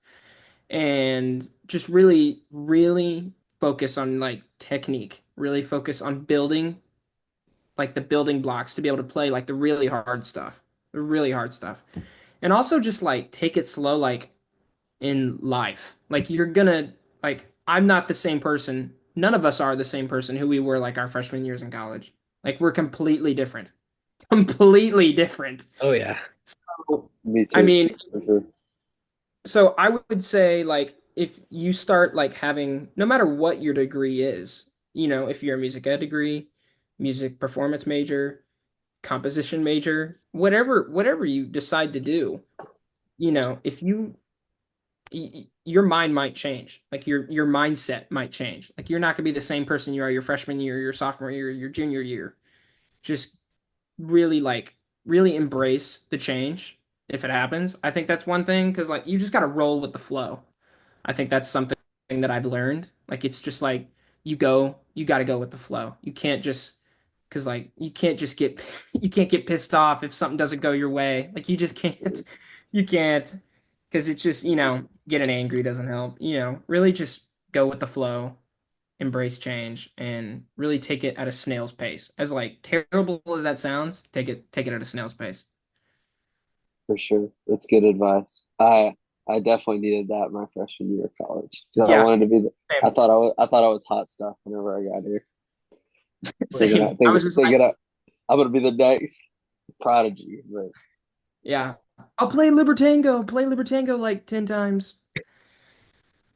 and just really, really focus on like technique. Really focus on building like the building blocks to be able to play like the really hard stuff, and also just like take it slow, like in life. Like you're gonna like I'm not the same person. None of us are the same person who we were like our freshman years in college. Like we're completely different. Completely different. Oh yeah. So, Me I too, mean, for sure. so I would say like if you start like having no matter what your degree is, if you're a music ed degree, music performance major, composition major, whatever you decide to do, if your mind might change. Like your mindset might change. Like you're not going to be the same person you are your freshman year, your sophomore year, your junior year. Just really really embrace the change if it happens. I think that's one thing because like you just got to roll with the flow. I think that's something that I've learned. Like it's just like you got to go with the flow. You can't just because like you can't just get you can't get pissed off if something doesn't go your way. Like you just can't. You can't because it's just getting angry doesn't help. Really just go with the flow, embrace change, and really take it at a snail's pace. As like terrible as that sounds, take it at a snail's pace. For sure. That's good advice. I definitely needed that my freshman year of college because I Yeah, wanted to be same. I thought I was hot stuff whenever I got here. Same. I was just like, Thinking I'm gonna be the next prodigy, but yeah, I'll play Libertango like 10 times.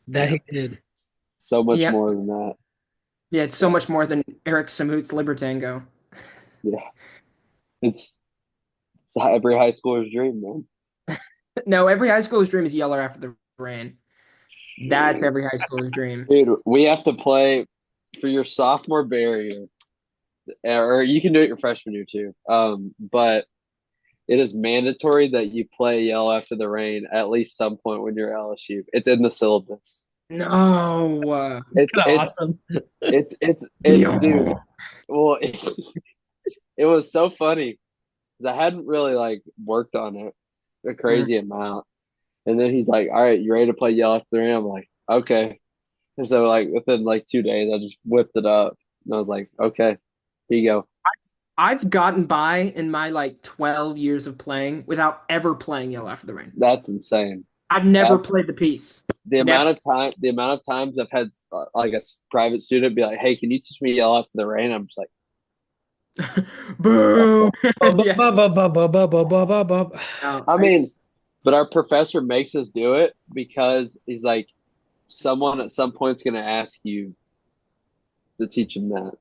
That he did. so much Yeah. more than that. Yeah, it's so Yeah. much more than Eric Samut's Libertango. Yeah. It's it's every high schooler's dream, man. No, every high schooler's dream is Yeller after the rain. That's every high schooler's dream. Dude, we have to play for your sophomore barrier, or you can do it your freshman year too. But it is mandatory that you play Yell After the Rain at least some point when you're LSU. It's in the syllabus. No. It's It's kind of it's awesome. dude. No. Well, it was so funny because I hadn't really like worked on it a Mm. crazy amount, and then he's like, "All right, you ready to play Yell After the Rain?" I'm like, "Okay." And so like within like 2 days, I just whipped it up, and I was like, "Okay, here you go." I've gotten by in my like 12 years of playing without ever playing Yell After the Rain. That's insane. I've never That plee the piece. the Never. amount of times I've had like a private student be like, "Hey, can you teach me Yell After the Rain?" I'm just like, Boo. Yeah. No, I mean, but our professor makes us do it because he's like, someone at some point's going to ask you to teach him that.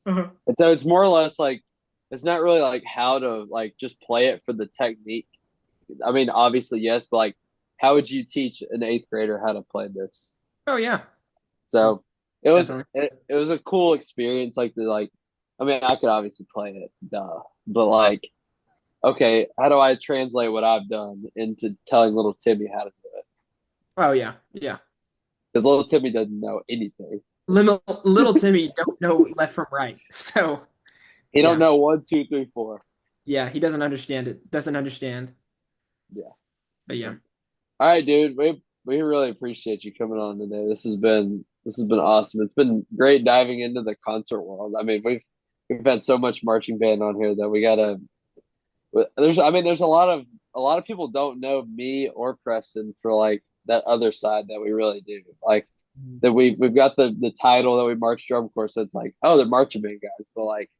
uh And so it's more or less like, it's not really like how to like just play it for the technique. I mean, obviously, yes, but like, how would you teach an eighth grader how to play this? Oh yeah, So definitely. it was a cool experience, like the like I mean, I could obviously play it, duh. But like, okay, how do I translate what I've done into telling little Timmy how to do it? Oh yeah, yeah. Because little Timmy doesn't know anything. Little Timmy don't know left from right. So He don't yeah, know one, two, three, four. yeah. He doesn't understand it. Doesn't understand. Yeah. But yeah. So, all right, dude. We really appreciate you coming on today. This has been awesome. It's been great diving into the concert world. I mean, we've had so much marching band on here that we gotta. There's a lot of people don't know me or Preston for like that other side that we really do. Like that we've got the title that we march drum corps. So it's like, oh, they're marching band guys, but like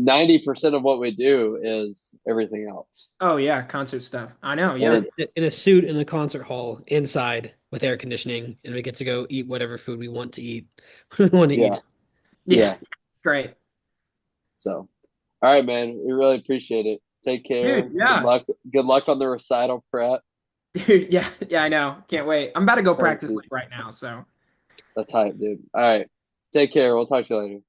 90% of what we do is everything else. Oh yeah, concert stuff. I know. And Yeah. it's In a suit in a concert hall inside with air conditioning, and we get to go eat whatever food we want to eat when we want to eat yeah, it. Yeah. yeah. It's great. So all right, man. We really appreciate it. Take care. Dude, yeah. Good luck on the recital prep. Dude, yeah. Yeah, I know. Can't wait. I'm about to go practice Practice like right now, so the type, dude. All right. Take care. We'll talk to you later.